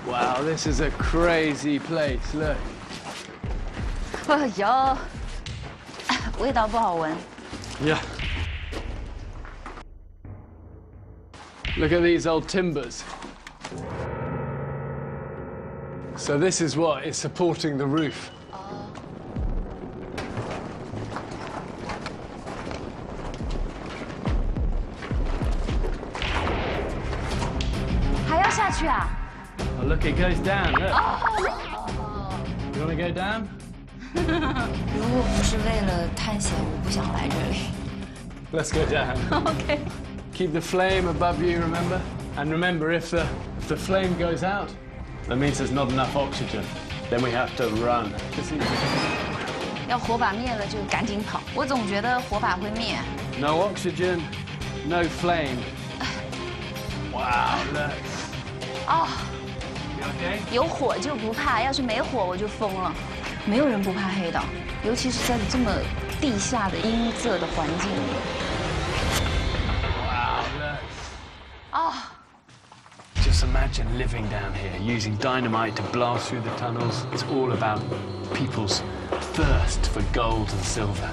Wow, this is a crazy place. Look. 哎呦，味道不好闻。 Yeah. Look at these old timbers. So this is what is supporting the roof. 还要下去啊？ Oh, look, it goes down. Look. You want to go down? 如果不是为了探险，我不想来这里。 Let's go down. OK。 Keep the flame above you, remember? And remember, if the flame goes out, that means there's not enough oxygen. Then we have to run. 要火把灭了就赶紧跑。我总觉得火把会灭。 No oxygen, no flame. Wow, look. 哦， You okay? 有火就不怕，要是没火我就疯了。没有人不怕黑的，尤其是在这么地下的阴恻的环境里。 Wow, look. 哦。 Just imagine living down here, using dynamite to blast through the tunnels. It's all about people's thirst for gold and silver.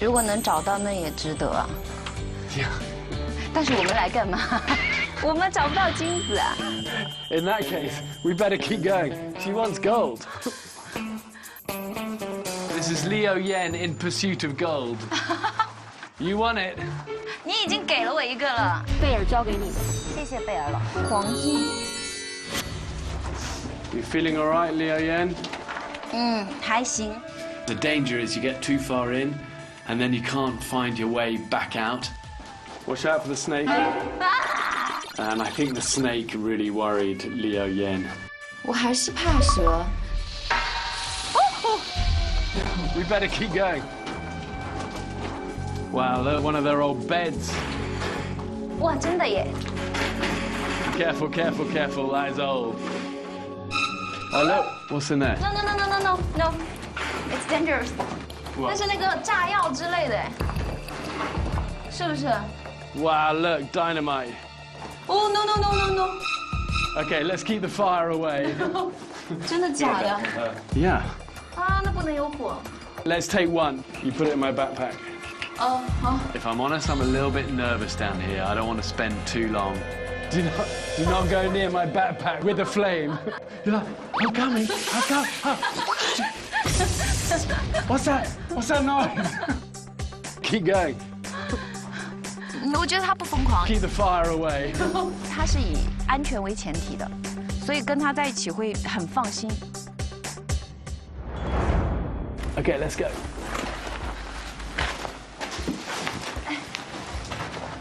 如果能找到，那也值得啊。 Yeah. 但是我们来干嘛？我们找不到金子啊。 In that case, we better keep going. She wants gold. This is Liu Yan in pursuit of gold. You want it? 你已经给了我一个了，贝尔交给你的，谢谢贝尔了。黄金。 You feeling all right, Liu Yan? 还行。 The danger is you get too far in, and then you can't find your way back out. Watch out for the snake. And I think the snake really worried Liu Yan. 我还是怕蛇。 We better keep going. Wow, they're one of their old beds. 哇，真的耶！ Careful, careful, careful. That is old. Oh look, what's in there? No no no no no no no, it's dangerous. 那是那个炸药之类的，是不是？ Wow, look, dynamite. Oh no no no no no. Okay, let's keep the fire away. 真的假的？ Yeah. 啊，那不能有火。 Let's take one. You put it in my backpack. 哦，好。 If I'm honest, I'm a little bit nervous down here. I don't want to spend too long. Do not go near my backpack with a flame. You're like, I'm coming. I'm coming. What's that? What's that noise? Keep going. 我觉得他不疯狂， Keep the fire away. 他是以安全为前提的，所以跟他在一起会很放心。 Okay, let's go.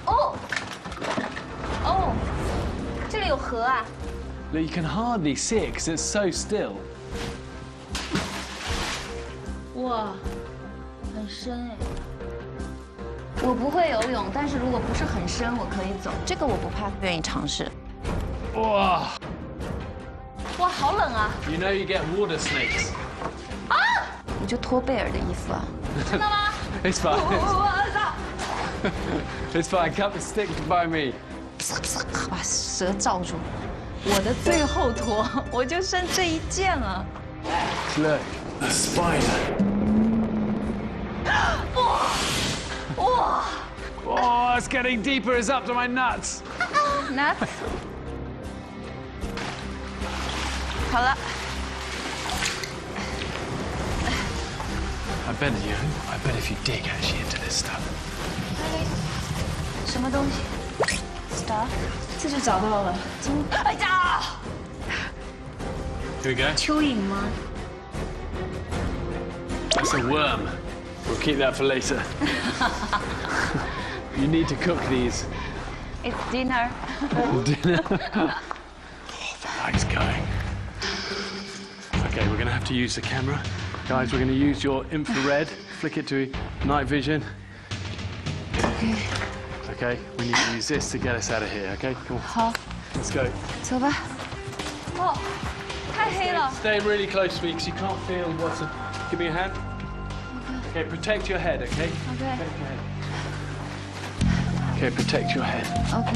哦，哦，这里有河啊！ Look, you can hardly see it because it's so still. 哇，很深哎。我不会游泳，但是如果不是很深，我可以走。这个我不怕，愿意尝试。 Whoa. 哇，好冷啊！ You know you get water snakes. 我就脱贝尔的衣服啊。真的吗？ It's fine. 我操！ It's fine. Come and stick by me. 把蛇罩住。我的最后脱，我就剩这一件了。 Look, a spider. 哇！ Oh, it's getting deeper. It's up to my nuts. nuts。好了。 I bet if you dig actually into this stuff. 什么东西 ？Stuff。这就找到了。金。哎呀！ Here we go. 蚯蚓吗？ It's a worm. We'll keep that for later. You need to cook these. It's dinner. Dinner. Oh, the light's going. Okay, we're going to have to use the camera. Guys, we're going to use your infrared. Flick it to night vision. Okay. Okay, we need to use this to get us out of here, okay? Come on. 好， Let's go. 走吧。哦，太黑了。 Stay really close to me because you can't feel what's... Give me a hand. Okay, protect your head, okay? Okay. Protect your head. Okay, protect your head. OK。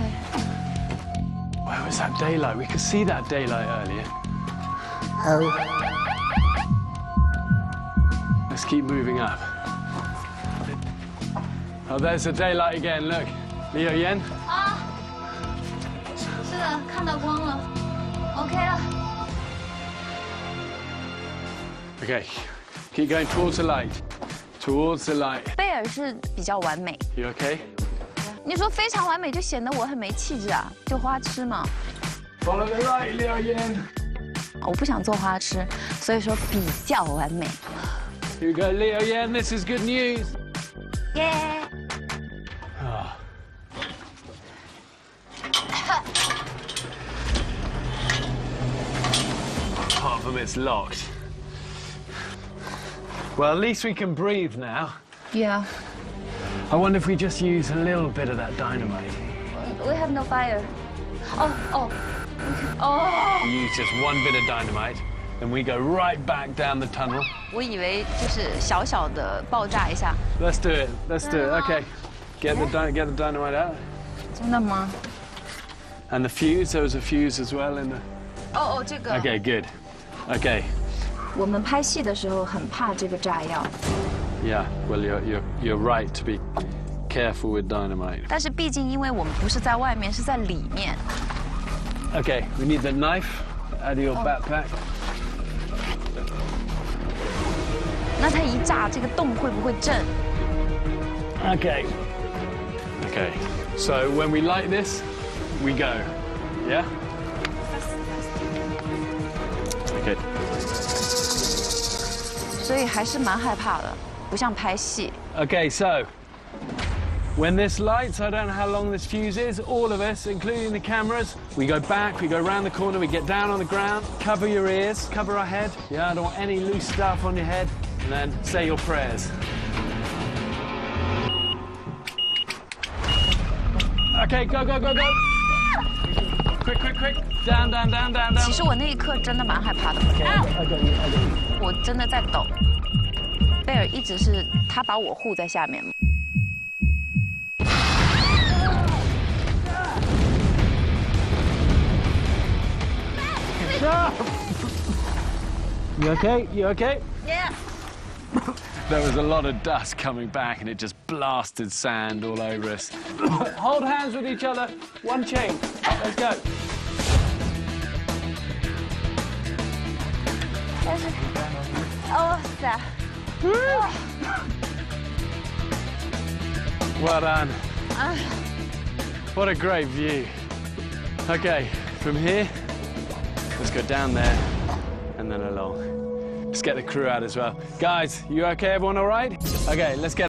Where was that daylight? We could see that daylight earlier. Oh. Let's keep moving up. Oh, there's the daylight again. Look, Liu Yan. 啊，是的，看到光了，OK 了。 Okay, keep going towards the light. Towards the light. 贝尔是比较完美， You okay? 你说非常完美就显得我很没气质啊，就花痴嘛。 Follow the light, Liu Yan. 我不想做花痴，所以说比较完美。 Here we go, Liu Yan. This is good news. 耶！ Ah. Apart from it's locked. Well, at least we can breathe now. Yeah, I wonder if we just use a little bit of that dynamite. we have no fire. Oh. We use just one bit of dynamite, then we go right back down the tunnel. 我以为就是小小的爆炸一下。 Let's do it. Let's do it. Okay. Get the dynamite out. 真的吗？ And the fuse. There was a fuse as well in the. 哦，这个。 Okay, good. Okay. 我们拍戏的时候很怕这个炸药， Yeah. Well, you're right to be careful with dynamite. 但是毕竟因为我们不是在外面，是在里面。 Okay. We need the knife out of your backpack. 那它一炸，这个洞会不会震？ Okay. Okay. So when we light this, we go. Yeah? Okay. 所以还是蛮害怕的，不像拍戏。 Okay, so when this lights, I don't know how long this fuse is, all of us, including the cameras, we go back, we go around the corner, we get down on the ground, cover your ears, cover our head. Yeah, I don't want any loose stuff on your head. And then say your prayers. Okay, go, go, go, go. Quick, quick, quick. Down, down, down, down, 其 down. 实我那一刻真的蛮害怕的， Okay, I got you, I got you. 我真的在抖。贝尔一直是他把我护在下面。 You okay? You okay? Yeah. There was a lot of dust coming back and it just blasted sand all over us. Hold hands with each other. One chain. Let's go. 但是，哦塞， Well done. What a great view. Okay, from here, let's go down there and then along. Let's get the crew out as well. Guys, you okay? Everyone all right? Okay, let's get